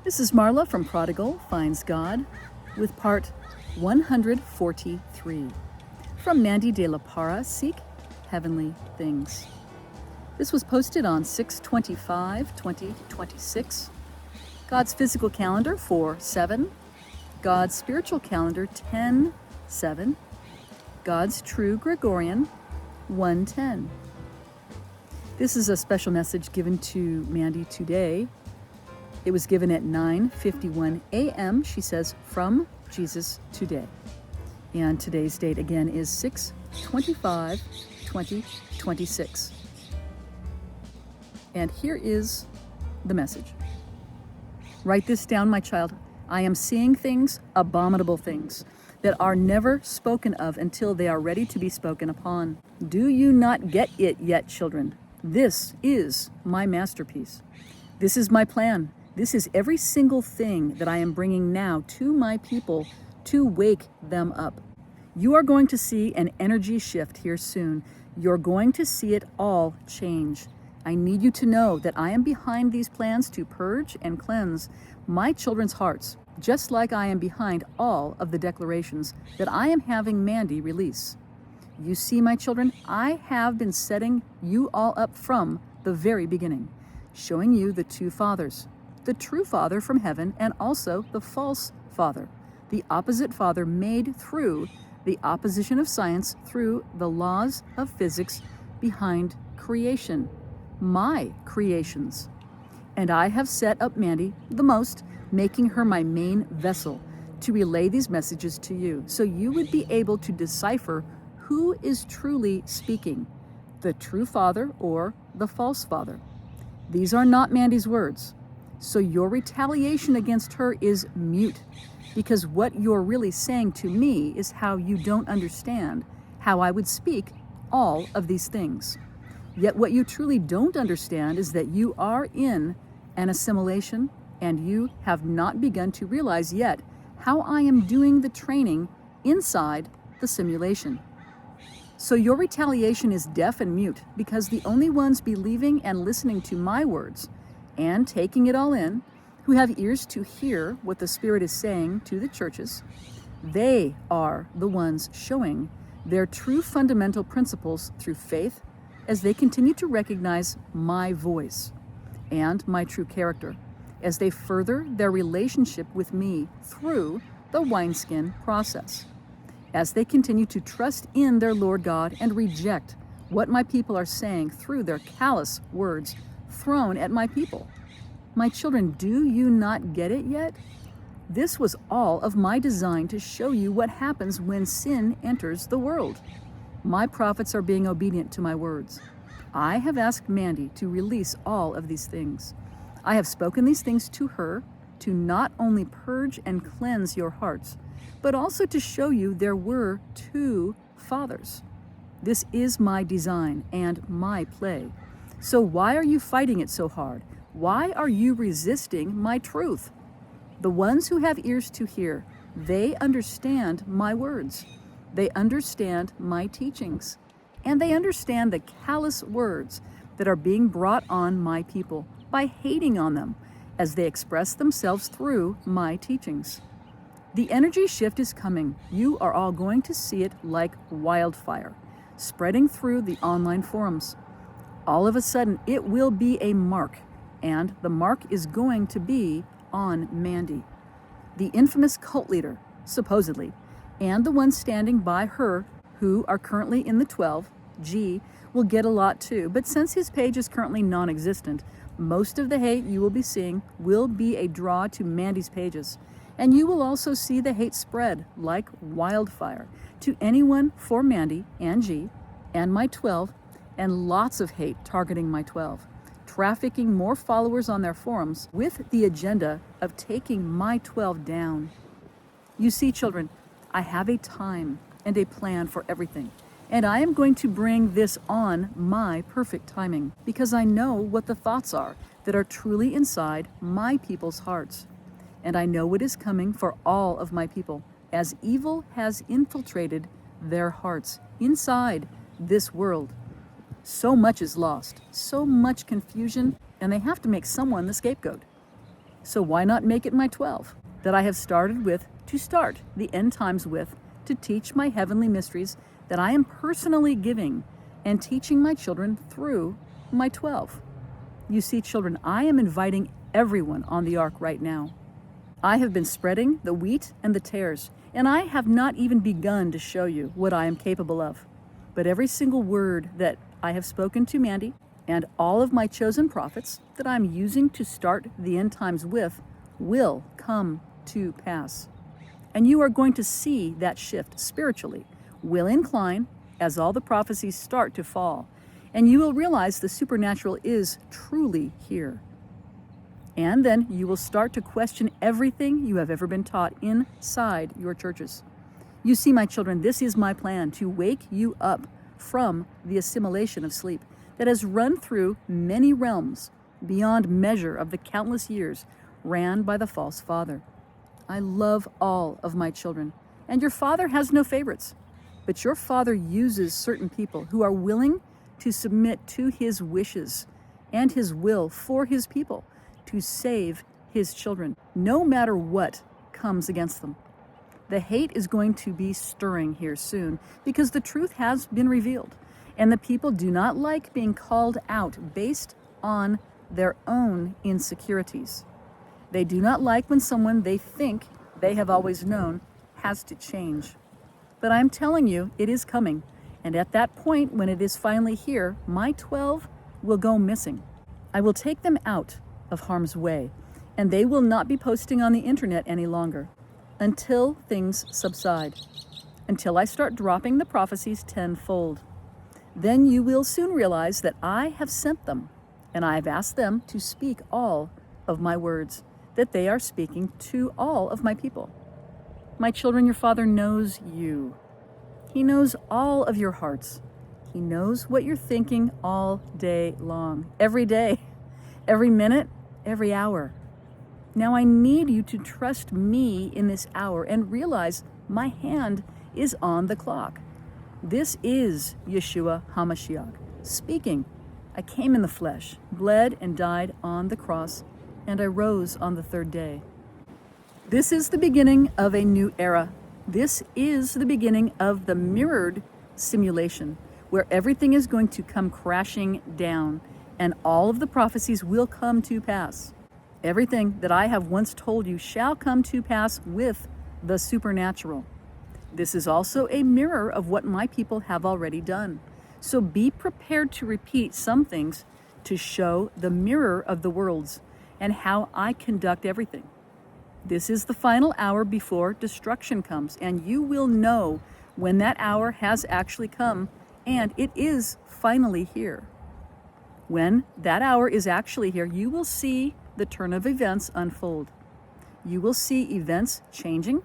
This is Marla from Prodigal Finds God with part 143 from Mandi de la Para, Seek Heavenly Things. This was posted on 6/25/2026. God's physical calendar 4/7. God's spiritual calendar 10/7. God's true Gregorian 1/10. This is a special message given to Mandi today. It was given at 9:51 a.m., she says, from Jesus today. And today's date again is 6/25/2026. And here is the message. Write this down, my child. I am seeing things, abominable things, that are never spoken of until they are ready to be spoken upon. Do you not get it yet, children? This is my masterpiece. This is my plan. This is every single thing that I am bringing now to my people to wake them up. You are going to see an energy shift here soon. You're going to see it all change. I need you to know that I am behind these plans to purge and cleanse my children's hearts, just like I am behind all of the declarations that I am having Mandi release. You see, my children, I have been setting you all up from the very beginning, showing you the two fathers, the true Father from heaven and also the false Father, the opposite Father made through the opposition of science, through the laws of physics behind creation, my creations. And I have set up Mandi the most, making her my main vessel to relay these messages to you, so you would be able to decipher who is truly speaking, the true Father or the false Father. These are not Mandi's words. So your retaliation against her is mute, because what you're really saying to me is how you don't understand how I would speak all of these things. Yet what you truly don't understand is that you are in an assimilation, and you have not begun to realize yet how I am doing the training inside the simulation. So your retaliation is deaf and mute, because the only ones believing and listening to my words and taking it all in, who have ears to hear what the Spirit is saying to the churches, they are the ones showing their true fundamental principles through faith as they continue to recognize my voice and my true character, as they further their relationship with me through the wineskin process, as they continue to trust in their Lord God and reject what my people are saying through their callous words thrown at my people. My children, do you not get it yet? This was all of my design to show you what happens when sin enters the world. My prophets are being obedient to my words. I have asked Mandi to release all of these things. I have spoken these things to her to not only purge and cleanse your hearts, but also to show you there were two fathers. This is my design and my play. So why are you fighting it so hard? Why are you resisting my truth? The ones who have ears to hear, they understand my words. They understand my teachings. And they understand the callous words that are being brought on my people by hating on them as they express themselves through my teachings. The energy shift is coming. You are all going to see it like wildfire, spreading through the online forums. All of a sudden, it will be a mark, and the mark is going to be on Mandi, the infamous cult leader, supposedly, and the ones standing by her who are currently in the 12. G will get a lot too, but since his page is currently non-existent, most of the hate you will be seeing will be a draw to Mandi's pages. And you will also see the hate spread like wildfire to anyone for Mandi and G and my 12, and lots of hate targeting my 12, trafficking more followers on their forums with the agenda of taking my 12 down. You see, children, I have a time and a plan for everything, and I am going to bring this on my perfect timing, because I know what the thoughts are that are truly inside my people's hearts. And I know what is coming for all of my people, as evil has infiltrated their hearts inside this world. So much is lost, so much confusion, and they have to make someone the scapegoat. So why not make it my 12 that I have started with to start the end times with, to teach my heavenly mysteries that I am personally giving and teaching my children through my 12. You see, children, I am inviting everyone on the ark right now. I have been spreading the wheat and the tares, and I have not even begun to show you what I am capable of. But every single word that I have spoken to Mandi and all of my chosen prophets that I'm using to start the end times with will come to pass. And you are going to see that shift spiritually will incline as all the prophecies start to fall. And you will realize the supernatural is truly here. And then you will start to question everything you have ever been taught inside your churches. You see, my children, this is my plan to wake you up from the assimilation of sleep that has run through many realms beyond measure of the countless years ran by the false father. I love all of my children, and your father has no favorites. But your father uses certain people who are willing to submit to his wishes and his will for his people to save his children, no matter what comes against them. The hate is going to be stirring here soon because the truth has been revealed, and the people do not like being called out based on their own insecurities. They do not like when someone they think they have always known has to change. But I'm telling you, it is coming. And at that point, when it is finally here, my 12 will go missing. I will take them out of harm's way, and they will not be posting on the internet any longer until things subside, until I start dropping the prophecies tenfold. Then you will soon realize that I have sent them, and I have asked them to speak all of my words, that they are speaking to all of my people. My children, your father knows you. He knows all of your hearts. He knows what you're thinking all day long, every day, every minute, every hour. Now I need you to trust me in this hour and realize my hand is on the clock. This is Yeshua Hamashiach speaking. I came in the flesh, bled and died on the cross, and I rose on the third day. This is the beginning of a new era. This is the beginning of the mirrored simulation, where everything is going to come crashing down, and all of the prophecies will come to pass. Everything that I have once told you shall come to pass with the supernatural. This is also a mirror of what my people have already done. So be prepared to repeat some things to show the mirror of the worlds and how I conduct everything. This is the final hour before destruction comes, and you will know when that hour has actually come, and it is finally here. When that hour is actually here, you will see the turn of events unfold. You will see events changing,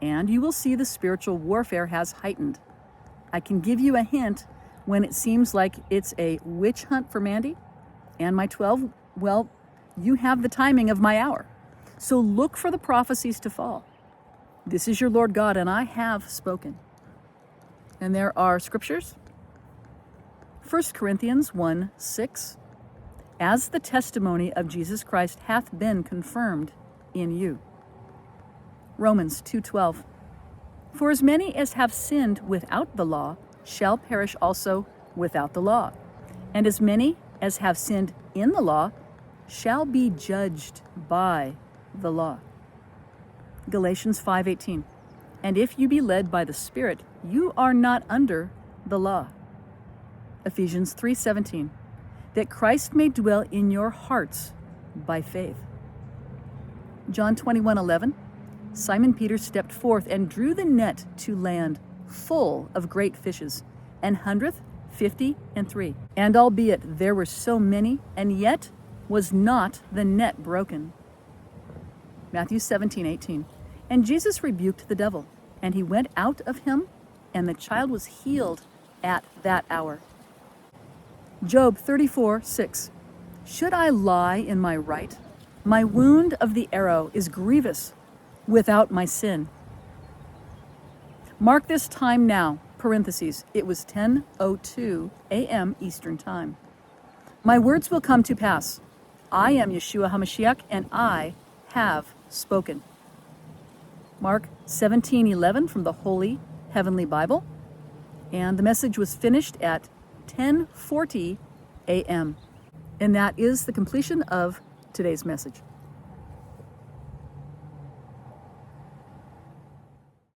and you will see the spiritual warfare has heightened. I can give you a hint when it seems like it's a witch hunt for Mandi and my 12. Well, you have the timing of my hour. So look for the prophecies to fall. This is your Lord God, and I have spoken. And there are scriptures. 1 Corinthians 1:6. As the testimony of Jesus Christ hath been confirmed in you. Romans 2:12. For as many as have sinned without the law shall perish also without the law. And as many as have sinned in the law shall be judged by the law. Galatians 5:18. And if you be led by the Spirit, you are not under the law. Ephesians 3:17. That Christ may dwell in your hearts by faith. John 21:11. Simon Peter stepped forth and drew the net to land full of great fishes, an 153. And albeit there were so many, and yet was not the net broken. Matthew 17:18. And Jesus rebuked the devil, and he went out of him, and the child was healed at that hour. Job 34:6. Should I lie in my right? My wound of the arrow is grievous without my sin. Mark this time now, parentheses, it was 10:02 a.m. Eastern Time. My words will come to pass. I am Yeshua Hamashiach, and I have spoken. Mark 17:11 from the Holy Heavenly Bible. And the message was finished at 10:40 a.m. And that is the completion of today's message.